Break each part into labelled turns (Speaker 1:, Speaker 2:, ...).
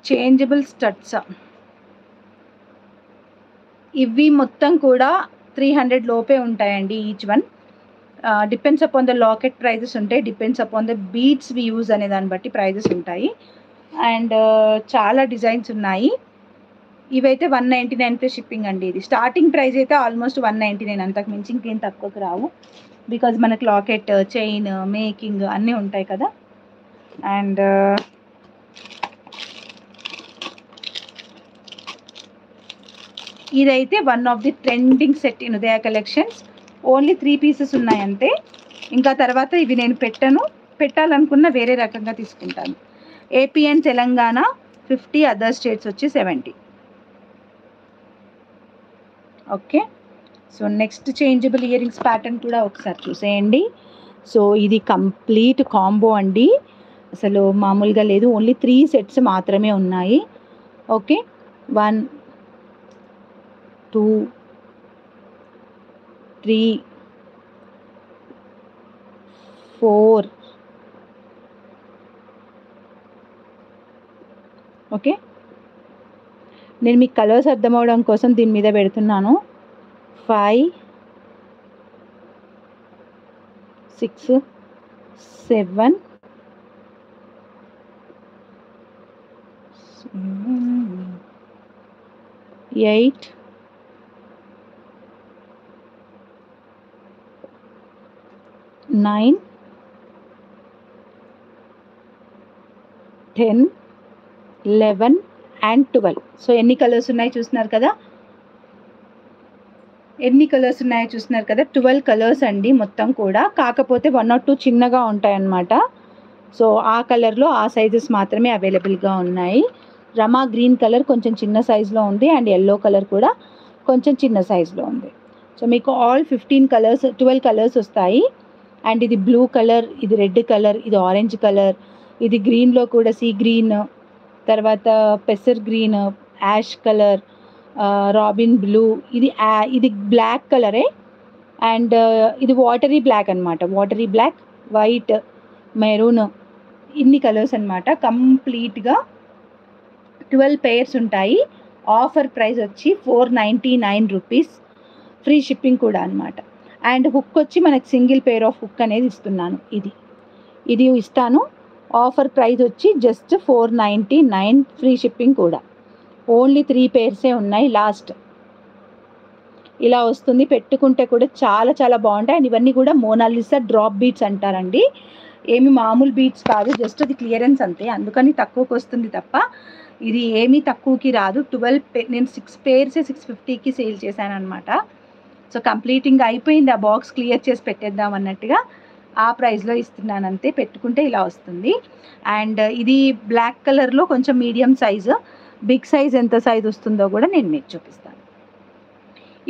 Speaker 1: Changeable studs. ఇవి మొత్తం కూడా 300 లోపే ఉంటాయండి each one. Depends upon the locket prices ఉంటాయి, depends upon the beads we use అనే దాన్ని బట్టి ప్రైజెస్ ఉంటాయి. అండ్ చాలా డిజైన్స్ ఉన్నాయి. ఇవైతే 199 ప్లస్ షిప్పింగ్ అండి. ఇది స్టార్టింగ్ ప్రైస్ అయితే ఆల్మోస్ట్ 199, అంతకు మించి ఇంకేం తక్కువకి రావు. బికాజ్ మనకు లాకెట్, చైన్, మేకింగ్ అన్నీ ఉంటాయి కదా. అండ్ ఇదైతే one of the trending set in Udaya collections. Only 3 pieces ఉన్నాయి అంతే. ఇంకా తర్వాత ఇవి నేను పెట్టాలనుకున్న వేరే రకంగా తీసుకుంటాను. AP and Telangana 50, other states వచ్చి 70. Okay. So next changeable ear rings pattern కూడా ఒకసారి చూసేయండి. సో ఇది కంప్లీట్ కాంబో అండి, అసలు మామూలుగా లేదు. ఓన్లీ 3 సెట్స్ మాత్రమే ఉన్నాయి. ఓకే, 1 2 3 4. ఓకే, నేను మీకు కలర్స్ అర్థం అవడం కోసం దీని మీద పెడుతున్నాను. 5 6 7 8 9 10 11 అండ్ 12. సో ఎన్ని కలర్స్ ఉన్నాయో చూస్తున్నారు కదా, 12 కలర్స్ అండి మొత్తం కూడా. కాకపోతే 1 or 2 చిన్నగా ఉంటాయన్నమాట. సో ఆ కలర్లో ఆ సైజెస్ మాత్రమే అవైలబుల్గా ఉన్నాయి. రమా గ్రీన్ కలర్ కొంచెం చిన్న సైజులో ఉంది, అండ్ ఎల్లో కలర్ కూడా కొంచెం చిన్న సైజులో ఉంది. సో మీకు ఆల్ 12 కలర్స్ వస్తాయి. అండ్ ఇది బ్లూ కలర్, ఇది రెడ్ కలర్, ఇది ఆరెంజ్ కలర్, ఇది గ్రీన్లో కూడా సీ గ్రీన్, తర్వాత పెసర్ green, ash colour, robin blue, ఇది బ్లాక్ కలరే. అండ్ ఇది వాటరీ బ్లాక్ అనమాట. వాటరీ బ్లాక్, వైట్, మెరూన్, ఇన్ని కలర్స్ అనమాట. కంప్లీట్గా 12 పేర్స్ ఉంటాయి. ఆఫర్ ప్రైస్ వచ్చి 499 రూపీస్, ఫ్రీ షిప్పింగ్ కూడా అనమాట. అండ్ హుక్ వచ్చి మనకి సింగిల్ పేర్ ఆఫ్ హుక్ అనేది ఇస్తున్నాను. ఇది ఇస్తాను. ఆఫర్ ప్రైస్ వచ్చి జస్ట్ 499, ఫ్రీ షిప్పింగ్ కూడా. ఓన్లీ 3 పేర్సే ఉన్నాయి లాస్ట్. ఇలా వస్తుంది, పెట్టుకుంటే కూడా చాలా చాలా బాగుంటాయి. అండ్ ఇవన్నీ కూడా మోనాలిసా డ్రాప్ బీట్స్ అంటారండి. ఏమి మామూలు బీట్స్ కాదు, జస్ట్ అది క్లియరెన్స్ అంతే, అందుకని తక్కువకి వస్తుంది తప్ప ఇది ఏమీ తక్కువకి రాదు. నేను 6 పేర్సే 650కి సేల్ చేశాను అనమాట. సో కంప్లీటింగ్ అయిపోయింది, ఆ బాక్స్ క్లియర్ చేసి పెట్టేద్దాం అన్నట్టుగా ఆ ప్రైస్లో ఇస్తున్నాను అంతే. పెట్టుకుంటే ఇలా వస్తుంది. అండ్ ఇది బ్లాక్ కలర్లో కొంచెం మీడియం సైజు, బిగ్ సైజ్ ఎంత సైజ్ వస్తుందో కూడా నేను మీకు చూపిస్తాను.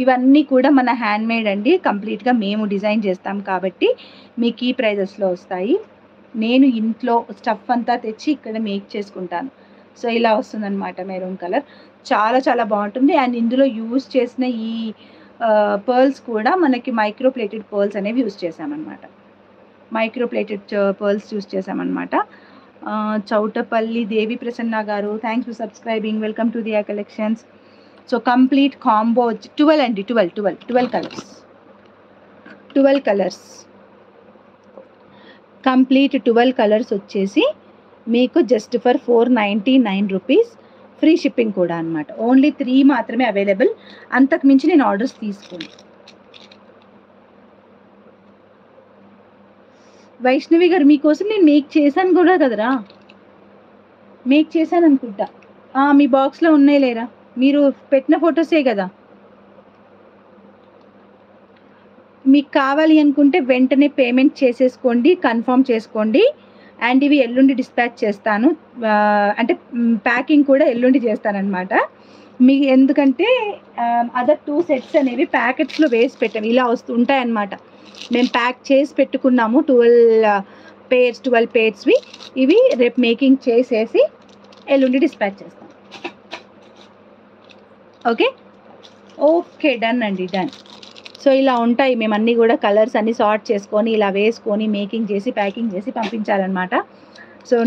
Speaker 1: ఇవన్నీ కూడా మన హ్యాండ్మేడ్ అండి, కంప్లీట్గా మేము డిజైన్ చేస్తాం కాబట్టి మీకు ఈ ప్రైజెస్లో వస్తాయి. నేను ఇంట్లో స్టఫ్ అంతా తెచ్చి ఇక్కడ మేక్ చేసుకుంటాను. సో ఇలా వస్తుందన్నమాట మెరూన్ కలర్, చాలా చాలా బాగుంటుంది. అండ్ ఇందులో యూజ్ చేసిన ఈ పర్ల్స్ కూడా మనకి మైక్రో ప్లేటెడ్ పర్ల్స్ అనేవి యూజ్ చేసామన్నమాట. చౌటపల్లి దేవి ప్రసన్న గారు, thanks for subscribing, welcome to Diya collections. So complete combo వచ్చి 12 అండి, 12 కలర్స్, కంప్లీట్ 12 కలర్స్ వచ్చేసి మీకు just for 499 rupees, free shipping కూడా అనమాట. ఓన్లీ 3 మాత్రమే అవైలబుల్, అంతకు మించి నేను ఆర్డర్స్ తీసుకోను. వైష్ణవి గారు మీకోసం నేను మేక్ చేశాను కూడా కదరా, మేక్ చేశాను అనుకుంటా. మీ బాక్స్లో ఉన్నాయి లేరా, మీరు పెట్టిన ఫొటోసే కదా. మీకు కావాలి అనుకుంటే వెంటనే పేమెంట్ చేసేసుకోండి, కన్ఫర్మ్ చేసుకోండి. అండ్ ఇవి ఎల్లుండి డిస్పాచ్ చేస్తాను, అంటే ప్యాకింగ్ కూడా ఎల్లుండి చేస్తానన్నమాట. మీకు ఎందుకంటే అదర్ 2 సెట్స్ అనేవి ప్యాకెట్స్లో వేసి పెట్టాము, ఇలా ఉంటాయన్నమాట. మేము ప్యాక్ చేసి పెట్టుకున్నాము 12 పేర్స్వి. ఇవి రేపు మేకింగ్ చేసేసి ఎల్లుండి డిస్పాచ్ చేస్తాం. ఓకే డన్ అండి, డన్. సో ఇలా ఉంటాయి, మేము అన్నీ కూడా కలర్స్ అన్నీ సార్ట్ చేసుకొని ఇలా వేసుకొని మేకింగ్ చేసి ప్యాకింగ్ చేసి పంపించాలన్నమాట. సో